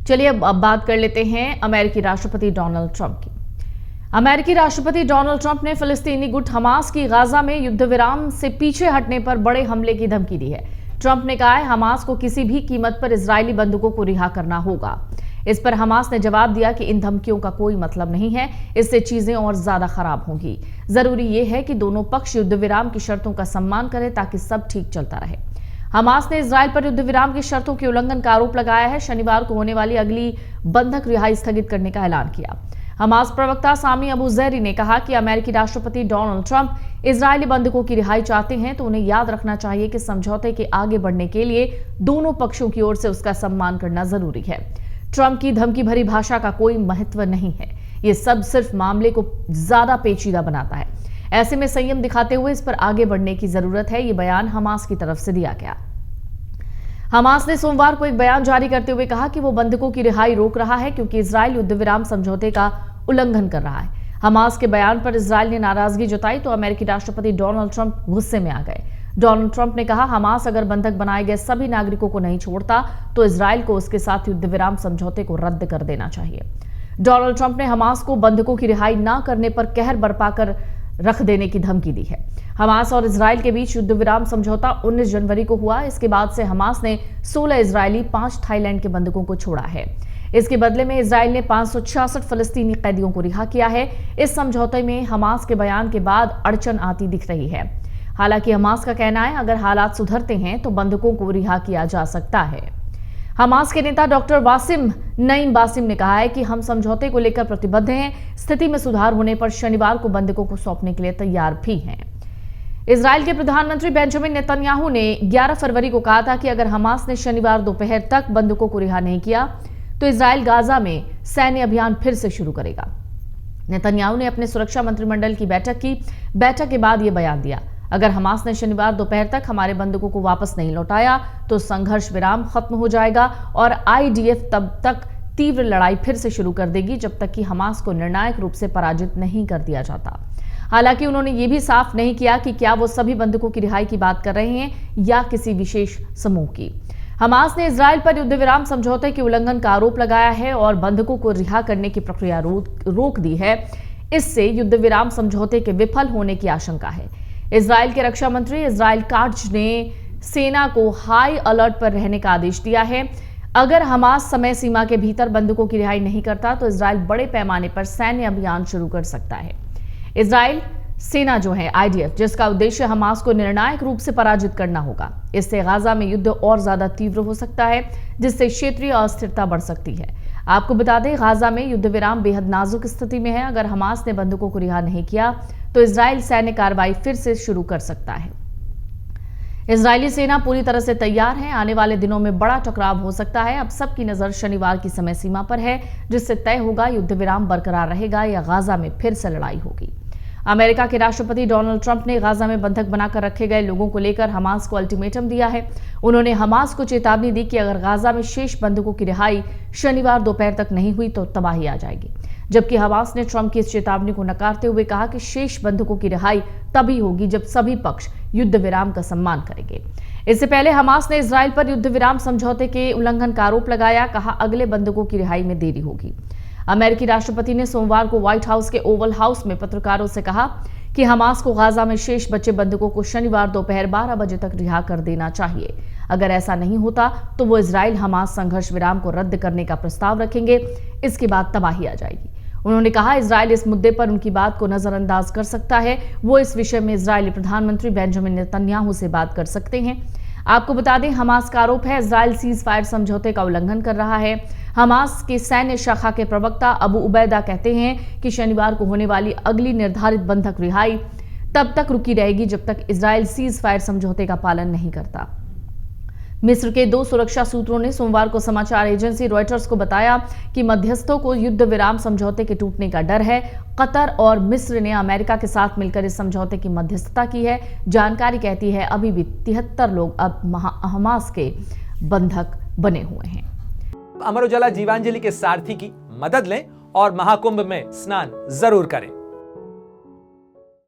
चलिए अब बात कर लेते हैं अमेरिकी राष्ट्रपति डोनाल्ड ट्रंप की। अमेरिकी राष्ट्रपति डोनाल्ड ट्रंप ने फिलिस्तीनी गुट हमास की गाजा में युद्ध विराम से पीछे हटने पर बड़े हमले की धमकी दी है। ट्रंप ने कहा है हमास को किसी भी कीमत पर इजरायली बंधकों को रिहा करना होगा। इस पर हमास ने जवाब दिया कि इन धमकियों का कोई मतलब नहीं है, इससे चीजें और ज्यादा खराब होंगी। जरूरी यह है कि दोनों पक्ष युद्ध विराम की शर्तों का सम्मान करें ताकि सब ठीक चलता रहे। हमास ने इजरायल पर युद्ध विराम की शर्तों के उल्लंघन का आरोप लगाया है। शनिवार को होने वाली अगली बंधक रिहाई स्थगित करने का ऐलान किया। हमास प्रवक्ता सामी अबू जैरी ने कहा कि अमेरिकी राष्ट्रपति डोनाल्ड ट्रंप इजरायली बंधकों की रिहाई चाहते हैं तो उन्हें याद रखना चाहिए कि समझौते के आगे बढ़ने के लिए दोनों पक्षों की ओर से उसका सम्मान करना जरूरी है। ट्रंप की धमकी भरी भाषा का कोई महत्व नहीं है। ये सब सिर्फ मामले को ज्यादा पेचीदा बनाता है। ऐसे में संयम दिखाते हुए इस पर आगे बढ़ने की जरूरत है। ये बयान हमास की तरफ से दिया गया। हमास ने सोमवार को एक बयान जारी करते हुए कहा कि वो बंधकों की रिहाई रोक रहा है क्योंकि इजरायल युद्ध विराम समझौते का उल्लंघन कर रहा है। हमास के बयान पर इजरायल ने नाराजगी जताई तो अमेरिकी राष्ट्रपति डोनाल्ड ट्रंप गुस्से में आ गए। डोनाल्ड ट्रंप ने कहा हमास अगर बंधक बनाए गए सभी नागरिकों को नहीं छोड़ता तो इजरायल को उसके साथ युद्ध विराम समझौते को रद्द कर देना चाहिए। डोनाल्ड ट्रंप ने हमास को बंधकों की रिहाई न करने पर कहर बरपा कर रख देने की धमकी दी है। हमास और इजरायल के बीच युद्ध विराम समझौता 19 जनवरी को हुआ। इसके बाद से हमास ने 16 इजरायली 5 थाईलैंड के बंधकों को छोड़ा है। इसके बदले में इजरायल ने 566 फलस्तीनी कैदियों को रिहा किया है। इस समझौते में हमास के बयान के बाद अड़चन आती दिख रही है। हालांकि हमास का कहना है अगर हालात सुधरते हैं तो बंधकों को रिहा किया जा सकता है। हमास के नेता डॉक्टर वासिम नईम बासिम ने कहा है कि हम समझौते को लेकर प्रतिबद्ध हैं। स्थिति में सुधार होने पर शनिवार को बंधकों को सौंपने के लिए तैयार भी हैं। इजरायल के प्रधानमंत्री बेंजामिन नेतन्याहू ने 11 फरवरी को कहा था कि अगर हमास ने शनिवार दोपहर तक बंधकों को रिहा नहीं किया तो इजरायल गाजा में सैन्य अभियान फिर से शुरू करेगा। नेतन्याहू ने अपने सुरक्षा मंत्रिमंडल की बैठक के बाद यह बयान दिया। अगर हमास ने शनिवार दोपहर तक हमारे बंधकों को वापस नहीं लौटाया तो संघर्ष विराम खत्म हो जाएगा और आईडीएफ तब तक तीव्र लड़ाई फिर से शुरू कर देगी जब तक कि हमास को निर्णायक रूप से पराजित नहीं कर दिया जाता। हालांकि उन्होंने ये भी साफ नहीं किया कि क्या वो सभी बंधकों की रिहाई की बात कर रहे हैं या किसी विशेष समूह की। हमास ने इजरायल पर युद्ध विराम समझौते के उल्लंघन का आरोप लगाया है और बंधकों को रिहा करने की प्रक्रिया रोक दी है। इससे युद्ध विराम समझौते के विफल होने की आशंका है। इजरायल के रक्षा मंत्री इजराइल काट्ज ने सेना को हाई अलर्ट पर रहने का आदेश दिया है। अगर हमास समय सीमा के भीतर बंधकों की रिहाई नहीं करता तो इजरायल बड़े पैमाने पर सैन्य अभियान शुरू कर सकता है। इजरायल सेना जो है आईडीएफ, जिसका उद्देश्य हमास को निर्णायक रूप से पराजित करना होगा। इससे गाजा में युद्ध और ज्यादा तीव्र हो सकता है जिससे क्षेत्रीय अस्थिरता बढ़ सकती है। आपको बता दें गाजा में युद्ध विराम बेहद नाजुक स्थिति में है। अगर हमास ने बंधकों को रिहा नहीं किया तो इजरायल सैन्य कार्रवाई फिर से शुरू कर सकता है। इजरायली सेना पूरी तरह से तैयार है। आने वाले दिनों में बड़ा टकराव हो सकता है। अब सबकी नजर शनिवार की समय सीमा पर है जिससे तय होगा युद्ध विराम बरकरार रहेगा या गाजा में फिर से लड़ाई होगी। अमेरिका के राष्ट्रपति डोनाल्ड ट्रंप ने गाजा में बंधक बनाकर रखे गए लोगों को लेकर हमास को अल्टीमेटम दिया है। उन्होंने हमास को चेतावनी दी कि अगर गाजा में शेष बंधकों की रिहाई शनिवार दोपहर तक नहीं हुई तो तबाही आ जाएगी। जबकि हमास ने ट्रंप की इस चेतावनी को नकारते हुए कहा कि शेष बंधकों की रिहाई तभी होगी जब सभी पक्ष युद्ध विराम का सम्मान करेंगे। इससे पहले हमास ने इजरायल पर युद्ध विराम समझौते के उल्लंघन का आरोप लगाया। कहा अगले बंधकों की रिहाई में देरी होगी। अमेरिकी राष्ट्रपति ने सोमवार को व्हाइट हाउस के ओवल हाउस में पत्रकारों से कहा कि हमास को गाजा में शेष बचे बंधकों को शनिवार दोपहर 12 बजे तक रिहा कर देना चाहिए। अगर ऐसा नहीं होता तो वो इजरायल हमास संघर्ष विराम को रद्द करने का प्रस्ताव रखेंगे। इसके बाद तबाही आ जाएगी। उन्होंने कहा इजरायल इस मुद्दे पर उनकी बात को नजरअंदाज कर सकता है। वो इस विषय में इजरायली प्रधानमंत्री बेंजामिन नेतन्याहू से बात कर सकते हैं। आपको बता दें हमास का आरोप है इजरायल सीज फायर समझौते का उल्लंघन कर रहा है। हमास के सैन्य शाखा के प्रवक्ता अबू उबैदा कहते हैं कि शनिवार को होने वाली अगली निर्धारित बंधक रिहाई तब तक रुकी रहेगी जब तक इजरायल सीज फायर समझौते का पालन नहीं करता। मिस्र के 2 सुरक्षा सूत्रों ने सोमवार को समाचार एजेंसी रॉयटर्स को बताया कि मध्यस्थों को युद्ध विराम समझौते के टूटने का डर है। कतर और मिस्र ने अमेरिका के साथ मिलकर इस समझौते की मध्यस्थता की है। जानकारी कहती है अभी भी 73 लोग अब हमास के बंधक बने हुए हैं। अमर उजाला जीवांजलि के सारथी की मदद लें और महाकुंभ में स्नान जरूर करें।